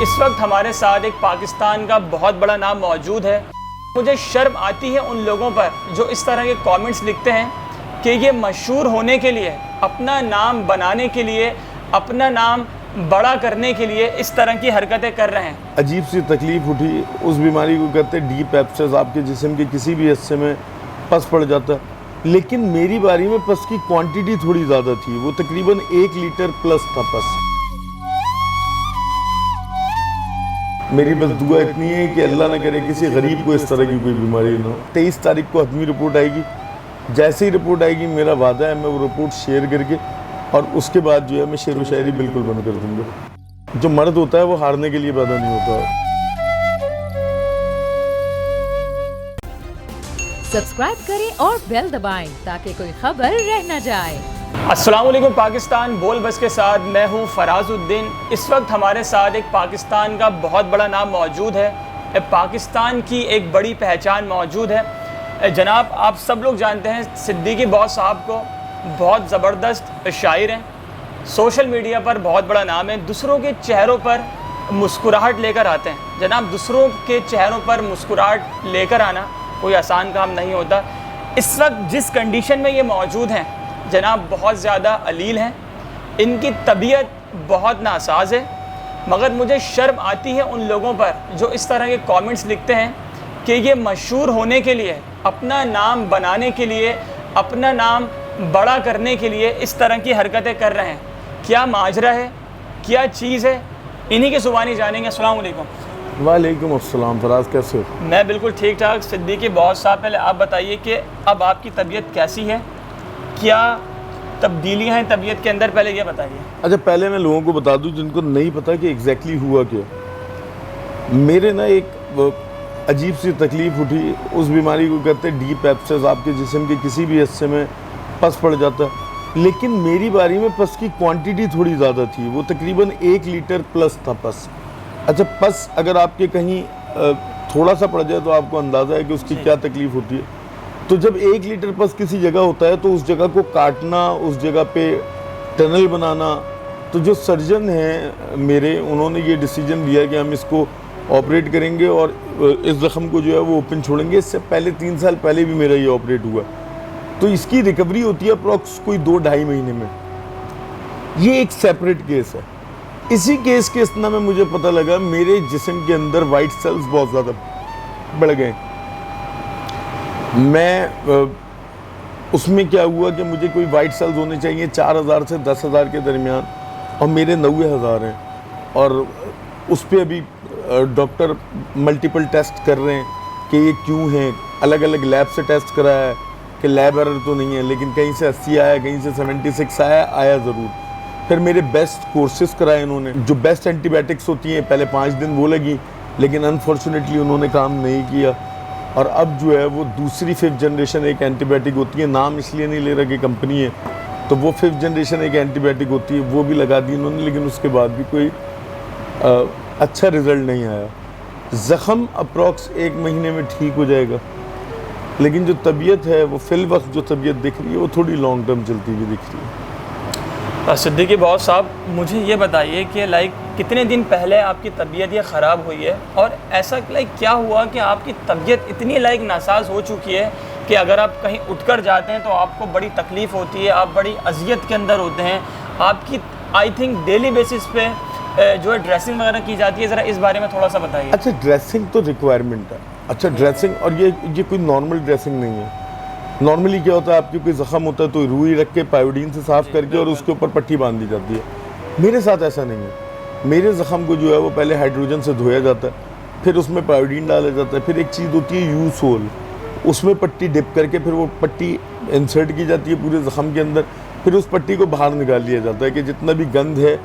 इस वक्त हमारे साथ एक पाकिस्तान का बहुत बड़ा नाम मौजूद है। मुझे शर्म आती है उन लोगों पर जो इस तरह के कमेंट्स लिखते हैं कि ये मशहूर होने के लिए, अपना नाम बनाने के लिए, अपना नाम बड़ा करने के लिए इस तरह की हरकतें कर रहे हैं। अजीब सी तकलीफ़ उठी, उस बीमारी को कहते हैं डीप एब्सेस, आपके जिस्म के किसी भी हिस्से में पस पड़ जाता है। लेकिन मेरी बारी में पस की क्वांटिटी थोड़ी ज़्यादा थी, वो तकरीबन 1 लीटर प्लस था पस। मेरी बस दुआ इतनी है कि अल्लाह न करे किसी गरीब को इस तरह की कोई बीमारी ना हो। 23 तारीख को हतमी रिपोर्ट आएगी, जैसे ही रिपोर्ट आएगी मेरा वादा है मैं वो रिपोर्ट शेयर करके और उसके बाद जो है मैं शेर व शायरी बिल्कुल बंद कर दूँगा। जो मर्द होता है वो हारने के लिए पैदा नहीं होता। सब्सक्राइब करें और बेल दबाएं ताकि कोई खबर रह न जाए। अस्सलाम वालेकुम पाकिस्तान, बोल बस के साथ मैं हूं फराजुद्दीन। इस वक्त हमारे साथ एक पाकिस्तान का बहुत बड़ा नाम मौजूद है, पाकिस्तान की एक बड़ी पहचान मौजूद है। जनाब, आप सब लोग जानते हैं सिद्दीकी बॉस साहब को, बहुत ज़बरदस्त शायर हैं, सोशल मीडिया पर बहुत बड़ा नाम है, दूसरों के चेहरों पर मुस्कुराहट लेकर आते हैं। जनाब, दूसरों के चेहरों पर मुस्कुराहट लेकर आना कोई आसान काम नहीं होता। इस वक्त जिस कंडीशन में ये मौजूद हैं जनाब, बहुत ज़्यादा अलील हैं, इनकी तबीयत बहुत नासाज है। मगर मुझे शर्म आती है उन लोगों पर जो इस तरह के कमेंट्स लिखते हैं कि ये मशहूर होने के लिए, अपना नाम बनाने के लिए, अपना नाम बड़ा करने के लिए इस तरह की हरकतें कर रहे हैं। क्या माजरा है, क्या चीज़ है, इन्हीं की ज़ुबानी जानेंगे। अस्सलाम वालेकुम। वालेकुम अस्सलाम। फराज कैसे हो? मैं बिल्कुल ठीक ठाक। सिद्दीकी बॉस साहब, पहले आप बताइए कि अब आपकी तबीयत कैसी है, क्या तब्दीलियाँ हैं तबीयत के अंदर, पहले ये बताइए। अच्छा, पहले मैं लोगों को बता दूं जिनको नहीं पता कि एग्जैक्टली हुआ क्या। मेरे ना एक अजीब सी तकलीफ़ उठी, उस बीमारी को कहते हैं डीप एब्सेस, आपके जिस्म के किसी भी हिस्से में पस पड़ जाता है। लेकिन मेरी बारी में पस की क्वांटिटी थोड़ी ज़्यादा थी, वो तकरीबन 1 लीटर प्लस था पस। अच्छा, पस अगर आपके कहीं थोड़ा सा पड़ जाए तो आपको अंदाज़ा है कि उसकी क्या तकलीफ़ होती है। तो जब 1 लीटर पस किसी जगह होता है तो उस जगह को काटना, उस जगह पे टनल बनाना, तो जो सर्जन हैं मेरे, उन्होंने ये डिसीजन लिया कि हम इसको ऑपरेट करेंगे और इस ज़ख़म को जो है वो ओपन छोड़ेंगे। इससे पहले 3 साल पहले भी मेरा ये ऑपरेट हुआ, तो इसकी रिकवरी होती है अप्रॉक्स कोई 2-2.5 महीने में। ये एक सेपरेट केस है। इसी केस के इतना में मुझे पता लगा मेरे जिस्म के अंदर वाइट सेल्स बहुत ज़्यादा बढ़ गए। मैं उसमें क्या हुआ कि मुझे कोई वाइट सेल्स होने चाहिए 4000 से 10,000 के दरमियान, और मेरे 90,000 हैं। और उस पर अभी डॉक्टर मल्टीपल टेस्ट कर रहे हैं कि ये क्यों हैं। अलग अलग लैब से टेस्ट कराया है कि लैब एरर तो नहीं है, लेकिन कहीं से 80 आया, कहीं से 76 आया ज़रूर। फिर मेरे बेस्ट कोर्सेज कराए इन्होंने, जो बेस्ट एंटीबायोटिक्स होती हैं, पहले 5 दिन वो लगी, लेकिन अनफॉर्चुनेटली उन्होंने काम नहीं किया। और अब जो है वो दूसरी 5th जनरेशन एक एंटीबायोटिक होती है, नाम इसलिए नहीं ले रहा कि कंपनी है, तो वो 5th जनरेशन एक एंटीबायोटिक होती है, वो भी लगा दी उन्होंने, लेकिन उसके बाद भी कोई अच्छा रिज़ल्ट नहीं आया। ज़ख़म अप्रॉक्स 1 महीने में ठीक हो जाएगा, लेकिन जो तबीयत है वो फिल वक्त जो तबीयत दिख रही है वो थोड़ी लॉन्ग टर्म चलती हुई दिख रही है। सिद्दीकी बॉस साहब, मुझे ये बताइए कि कितने दिन पहले आपकी तबीयत ये ख़राब हुई है, और ऐसा क्या हुआ कि आपकी तबीयत इतनी नासाज हो चुकी है कि अगर आप कहीं उठकर जाते हैं तो आपको बड़ी तकलीफ़ होती है, आप बड़ी अजियत के अंदर होते हैं, आपकी आई थिंक डेली बेसिस पे जो है ड्रेसिंग वगैरह की जाती है, ज़रा इस बारे में थोड़ा सा बताइए। अच्छा, ड्रेसिंग तो रिक्वायरमेंट है। अच्छा, ड्रेसिंग, और ये कोई नॉर्मल ड्रेसिंग नहीं है। नॉर्मली क्या होता है, आपकी कोई ज़ख़म होता है तो रुई रख के पायोडीन से साफ़ करके और उसके ऊपर पट्टी बांध दी जाती है। मेरे साथ ऐसा नहीं है। मेरे ज़ख़म को जो है वो पहले हाइड्रोजन से धोया जाता है, फिर उसमें पायोडीन डाला जाता है, फिर एक चीज़ होती है यू सोल, उसमें पट्टी डिप करके फिर वो पट्टी इंसर्ट की जाती है पूरे ज़ख़म के अंदर, फिर उस पट्टी को बाहर निकाल लिया जाता है कि जितना भी गंद है,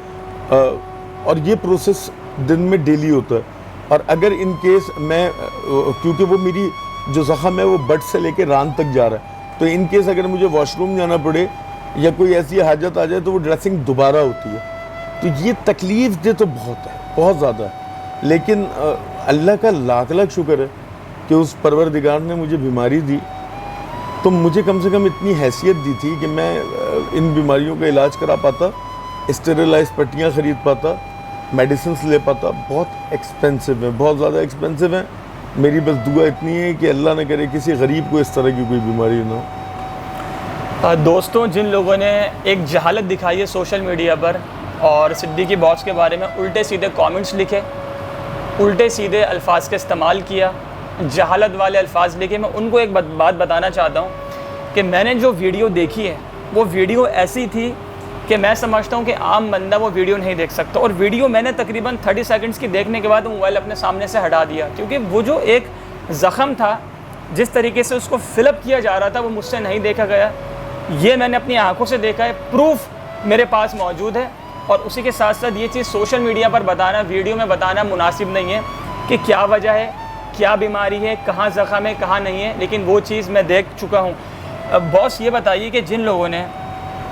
और ये प्रोसेस दिन में डेली होता है। और अगर इन केस मैं, क्योंकि वो मेरी जो ज़ख़म है वो बट से लेके रान तक जा रहा है, तो इन केस अगर मुझे वॉशरूम जाना पड़े या कोई ऐसी हाजत आ जाए तो वो ड्रेसिंग दोबारा होती है। तो ये तकलीफ़ दे तो बहुत है, बहुत ज़्यादा है, लेकिन अल्लाह का लाख लाख शुक्र है कि उस परवरदिगार ने मुझे बीमारी दी, तो मुझे कम से कम इतनी हैसियत दी थी कि मैं इन बीमारियों का इलाज करा पाता, स्टेरिलाइज पट्टियाँ ख़रीद पाता, मेडिसिन ले पाता। बहुत एक्सपेंसिव है, बहुत ज़्यादा एक्सपेंसिव है। मेरी बस दुआ इतनी है कि अल्लाह न करे किसी गरीब को इस तरह की कोई बीमारी ना हो। दोस्तों, जिन लोगों ने एक जहालत दिखाई है सोशल मीडिया पर और सिद्दीकी बॉक्स के बारे में उल्टे सीधे कमेंट्स लिखे, उल्टे सीधे अल्फाज का इस्तेमाल किया, जहालत वाले अल्फाज लिखे, मैं उनको एक बात बताना चाहता हूँ कि मैंने जो वीडियो देखी है वो वीडियो ऐसी थी कि मैं समझता हूँ कि आम बंदा वो वीडियो नहीं देख सकता। और वीडियो मैंने तकरीबन 30 सेकंड्स की देखने के बाद मोबाइल अपने सामने से हटा दिया, क्योंकि वो जो एक ज़ख़म था, जिस तरीके से उसको फिलअप किया जा रहा था, वो मुझसे नहीं देखा गया। ये मैंने अपनी आंखों से देखा है, प्रूफ मेरे पास मौजूद है। और उसी के साथ साथ ये चीज़ सोशल मीडिया पर बताना, वीडियो में बताना मुनासिब नहीं है कि क्या वजह है, क्या बीमारी है, कहाँ ज़ख़म है, कहाँ नहीं है, लेकिन वो चीज़ मैं देख चुका हूँ। अब बॉस ये बताइए कि जिन लोगों ने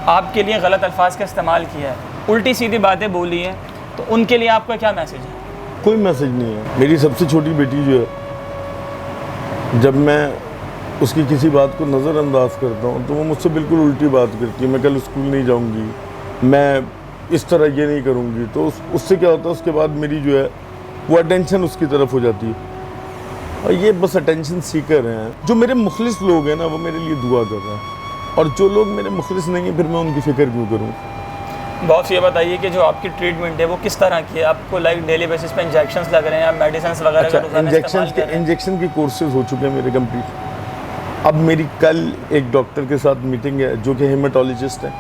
आपके लिए गलत अल्फाज का इस्तेमाल किया है, उल्टी सीधी बातें बोली हैं, तो उनके लिए आपका क्या मैसेज है? कोई मैसेज नहीं है। मेरी सबसे छोटी बेटी जो है, जब मैं उसकी किसी बात को नज़रअंदाज करता हूँ तो वो मुझसे बिल्कुल उल्टी बात करती है। मैं कल स्कूल नहीं जाऊँगी, मैं इस तरह ये नहीं करूँगी, तो उससे क्या होता है, उसके बाद मेरी जो है वो अटेंशन उसकी तरफ हो जाती है। और ये बस अटेंशन सीकर हैं। जो मेरे मुखलिस लोग हैं ना, वो मेरे लिए दुआ कर रहे हैं, और जो लोग मेरे मुखलिस नहीं हैं, फिर मैं उनकी फ़िक्र क्यों करूँ। बॉस ये बताइए कि जो आपकी ट्रीटमेंट है वो किस तरह की है? आपको लाइक डेली बेसिस पे इंजेक्शंस लग रहे हैं या मेडिसिन वगैरह का रोज़ाना इस्तेमाल कर रहे हैं? इंजेक्शन के कोर्सेज हो चुके हैं मेरे कंप्लीट। अब मेरी कल एक डॉक्टर के साथ मीटिंग है जो कि हेमाटोलॉजिस्ट है,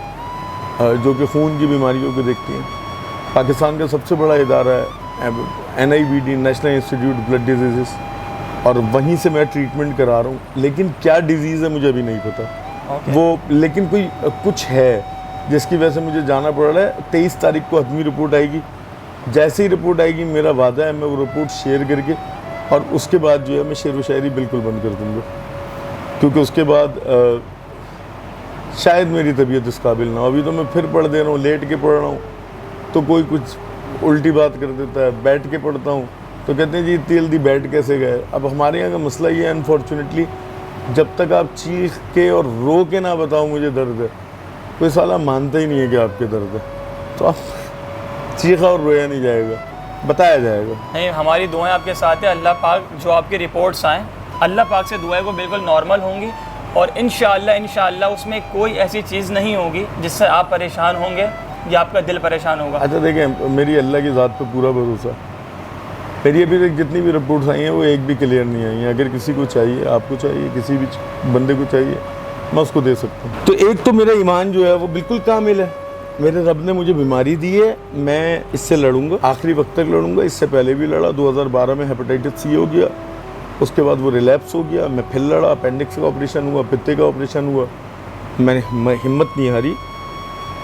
जो कि खून की बीमारियों को देखती हैं। पाकिस्तान का सबसे बड़ा इदारा है NIBD, national institute blood disease, और वहीं से मैं ट्रीटमेंट करा रहा हूँ। लेकिन क्या डिजीज़ है मुझे अभी नहीं पता। वो लेकिन कुछ है जिसकी वजह से मुझे जाना पड़ रहा है। 23 तारीख को हतमी रिपोर्ट आएगी। जैसे ही रिपोर्ट आएगी, मेरा वादा है मैं वो रिपोर्ट शेयर करके, और उसके बाद जो है मैं शेर व शायरी बिल्कुल बंद कर दूँगा, क्योंकि उसके बाद शायद मेरी तबीयत इस काबिल ना हो। अभी तो मैं फिर पढ़ दे रहा हूँ, लेट के पढ़ रहा हूँ तो कोई कुछ उल्टी बात कर देता है, बैठ के पढ़ता हूँ तो कहते हैं जी तेल दी बैठ कैसे गए। अब हमारे यहाँ का मसला ये है, अनफॉर्चुनेटली, जब तक आप चीख के और रो के ना बताओ मुझे दर्द है, कोई साला मानता ही नहीं है कि आपके दर्द है। तो आप चीखा और रोया नहीं जाएगा, बताया जाएगा। नहीं, हमारी दुआएं आपके साथ है। अल्लाह पाक जो आपकी रिपोर्ट्स आएँ, अल्लाह पाक से दुआएं को बिल्कुल नॉर्मल होंगी, और इंशाअल्लाह उसमें कोई ऐसी चीज़ नहीं होगी जिससे आप परेशान होंगे या आपका दिल परेशान होगा। अच्छा देखें, मेरी अल्लाह की ज़ात पे पूरा भरोसा। मेरी अभी तक जितनी भी रिपोर्ट्स आई हैं वो एक भी क्लियर नहीं आई हैं। अगर किसी को चाहिए, आपको चाहिए, किसी भी बंदे को चाहिए, मैं उसको दे सकता हूँ। तो एक तो मेरा ईमान जो है वो बिल्कुल कामिल है। मेरे रब ने मुझे बीमारी दी है, मैं इससे लड़ूंगा, आखिरी वक्त तक लड़ूंगा। इससे पहले भी लड़ा, 2012 में हेपेटाइटिस C हो गया, उसके बाद वो रिलैप्स हो गया, मैं फिर लड़ा, अपेंडिक्स का ऑपरेशन हुआ, पित्ते का ऑपरेशन हुआ। मैं हिम्मत नहीं हारी।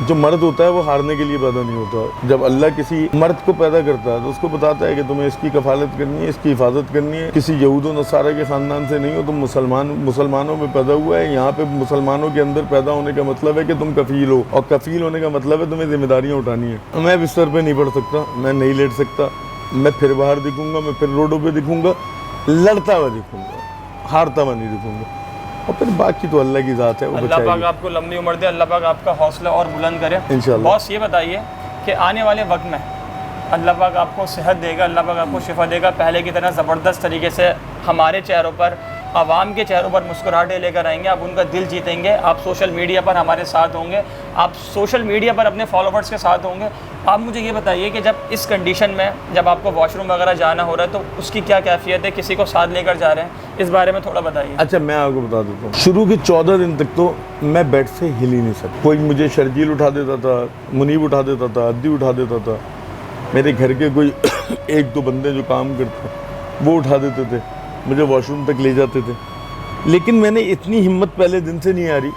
जो मर्द होता है वो हारने के लिए पैदा नहीं होता। जब अल्लाह किसी मर्द को पैदा करता है तो उसको बताता है कि तुम्हें इसकी कफालत करनी है, इसकी हिफाजत करनी है। किसी यहूद और नसारा के ख़ानदान से नहीं हो, तुम मुसलमानों में पैदा हुआ है। यहाँ पे मुसलमानों के अंदर पैदा होने का मतलब है कि तुम कफ़ील हो, और कफ़ील होने का मतलब है तुम्हें जिम्मेदारियाँ उठानी है। मैं बिस्तर पर नहीं पढ़ सकता, मैं नहीं लेट सकता, मैं फिर बाहर दिखूँगा, मैं फिर रोडों पर दिखूँगा, लड़ता हुआ दिखूँगा, हारता हुआ नहीं दिखूँगा। और फिर बाकी तो अल्लाह की ज़ात है, वो अल्लाह पाक आपको लंबी उम्र दे, अल्लाह पाक आपका हौसला और बुलंद करे इंशाअल्लाह। बॉस ये बताइए कि आने वाले वक्त में अल्लाह पाक आपको सेहत देगा, अल्लाह पाक आपको शिफा देगा, पहले की तरह ज़बरदस्त तरीके से हमारे चेहरों पर, आवाम के चेहरों पर मुस्कुराहटें लेकर आएंगे, आप उनका दिल जीतेंगे, आप सोशल मीडिया पर हमारे साथ होंगे, आप सोशल मीडिया पर अपने फॉलोवर्स के साथ होंगे। आप मुझे ये बताइए कि जब इस कंडीशन में, जब आपको वॉशरूम वगैरह जाना हो रहा है, तो उसकी क्या कैफियत है? किसी को साथ लेकर जा रहे हैं, इस बारे में थोड़ा बताइए। अच्छा, मैं आपको बता देता हूँ, शुरू के 14 दिन तक तो मैं बेड से हिल ही नहीं सकता। कोई मुझे शर्जील उठा देता था, मुनीब उठा देता था, अद्दी उठा देता था, मेरे घर के कोई 1-2 बंदे जो काम करते वो उठा देते थे, मुझे वॉशरूम तक ले जाते थे। लेकिन मैंने इतनी हिम्मत पहले दिन से नहीं आ रही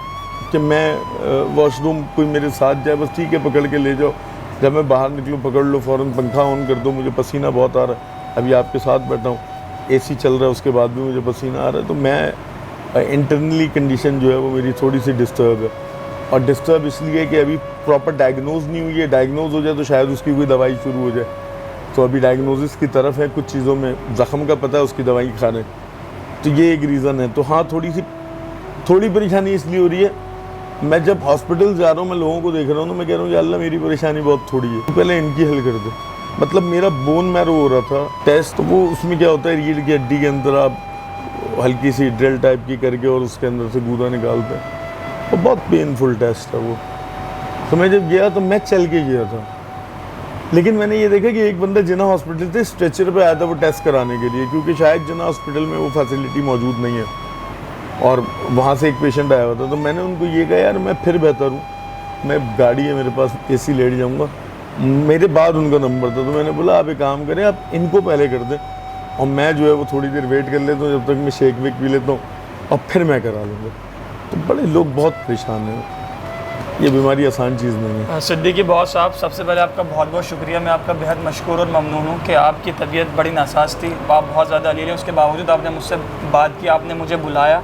कि मैं वॉशरूम कोई मेरे साथ जाए, बस ठीक है पकड़ के ले जाओ, जब मैं बाहर निकलूँ पकड़ लो, फ़ौरन पंखा ऑन कर दो, मुझे पसीना बहुत आ रहा है। अभी आपके साथ बैठा हूँ, AC चल रहा है, उसके बाद भी मुझे पसीना आ रहा है। तो मैं इंटरनली कंडीशन जो है वो मेरी थोड़ी सी डिस्टर्ब है, और डिस्टर्ब इसलिए कि अभी प्रॉपर डायग्नोज नहीं हुई है। डायग्नोज हो जाए तो शायद उसकी कोई दवाई शुरू हो जाए, तो अभी डायग्नोसिस की तरफ है। कुछ चीज़ों में ज़ख़म का पता है, उसकी दवाई खा रहे हैं, तो ये एक रीज़न है। तो हाँ, थोड़ी परेशानी इसलिए हो रही है। मैं जब हॉस्पिटल जा रहा हूँ, मैं लोगों को देख रहा हूँ तो मैं कह रहा हूँ या अल्लाह मेरी परेशानी बहुत थोड़ी है, तो पहले इनकी हल कर दे। मतलब मेरा बोन मैरो हो रहा था टेस्ट, तो वो उसमें क्या होता है, रीढ़ की हड्डी के अंदर आप हल्की सी ड्रिल टाइप की करके और उसके अंदर से गूदा निकालते हैं, वो बहुत पेनफुल टेस्ट है वो। तो मैं जब गया तो मैं चल के गया था, लेकिन मैंने ये देखा कि एक बंदा जिना हॉस्पिटल से स्ट्रेचर पे आया था वो टेस्ट कराने के लिए, क्योंकि शायद जिना हॉस्पिटल में वो फैसिलिटी मौजूद नहीं है और वहाँ से एक पेशेंट आया हुआ था। तो मैंने उनको ये कहा, यार मैं फिर बेहतर हूँ, मैं गाड़ी है मेरे पास, AC लेट जाऊँगा। मेरे बाद उनका नंबर था, तो मैंने बोला आप एक काम करें, आप इनको पहले कर दें और मैं जो है वो थोड़ी देर वेट कर लेता हूँ, जब तक मैं शेक वेक पी लेता हूँ और फिर मैं करा लूँगा। तो बड़े लोग बहुत परेशान हैं, ये बीमारी आसान चीज़ नहीं है। सिद्दीकी बॉस साहब, सबसे पहले आपका बहुत बहुत शुक्रिया, मैं आपका बेहद मशकूर और ममनून हूँ कि आपकी तबीयत बड़ी नासाज थी, आप बहुत ज़्यादा अलील हैं, उसके बावजूद आपने मुझसे बात की, आपने मुझे बुलाया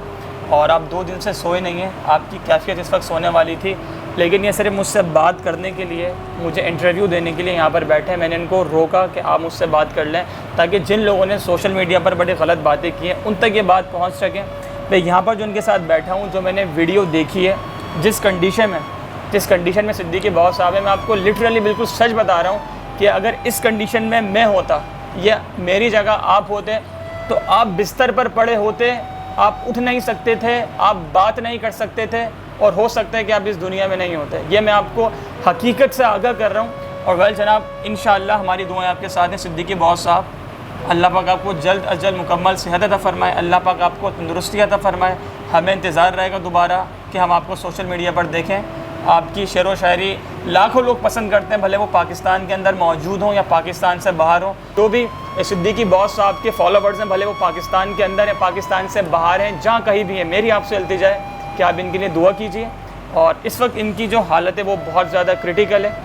और आप 2 दिन से सोए नहीं हैं। आपकी कैफियत इस वक्त सोने वाली थी, लेकिन ये सिर्फ मुझसे बात करने के लिए, मुझे इंटरव्यू देने के लिए यहाँ पर बैठे हैं। मैंने इनको रोका कि आप मुझसे बात कर लें, ताकि जिन लोगों ने सोशल मीडिया पर बड़ी गलत बातें की हैं उन तक ये बात पहुँच सकें। मैं यहाँ पर जो उनके साथ बैठा हूँ, जो मैंने वीडियो देखी है, जिस कंडीशन में सिद्दीकी बॉस साहब है, मैं आपको लिटरली बिल्कुल सच बता रहा हूँ कि अगर इस कंडीशन में मैं होता या मेरी जगह आप होते तो आप बिस्तर पर पड़े होते, आप उठ नहीं सकते थे, आप बात नहीं कर सकते थे और हो सकता है कि आप इस दुनिया में नहीं होते। ये मैं आपको हकीकत से आगाह कर रहा हूँ। और वेल जनाब, इंशाअल्लाह हमारी दुआएं आपके साथ हैं सिद्दीकी बॉस साहब। अल्लाह पाक आपको जल्द अज जल्द मुकम्मल सेहत अता फ़रमाए, अल्लाह पाक आपको तंदुरुस्ती अता फ़रमाए। हमें इंतज़ार रहेगा दोबारा कि हम आपको सोशल मीडिया पर देखें। आपकी शेर व शायरी लाखों लोग पसंद करते हैं, भले वो पाकिस्तान के अंदर मौजूद हों या पाकिस्तान से बाहर हों। तो भी सिद्दीकी बॉस साहब के फॉलोवर्स हैं, भले वो पाकिस्तान के अंदर हैं, पाकिस्तान से बाहर हैं, जहाँ कहीं भी हैं, मेरी आपसे इल्तिजा है कि आप इनके लिए दुआ कीजिए। और इस वक्त इनकी जो हालत है वो बहुत ज़्यादा क्रिटिकल है।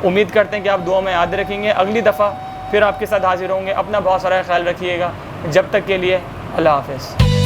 उम्मीद करते हैं कि आप दुआ में याद रखेंगे। अगली दफ़ा फिर आपके साथ हाजिर होंगे। अपना बहुत सारा ख्याल रखिएगा। जब तक के लिए अल्लाह हाफ़िज़।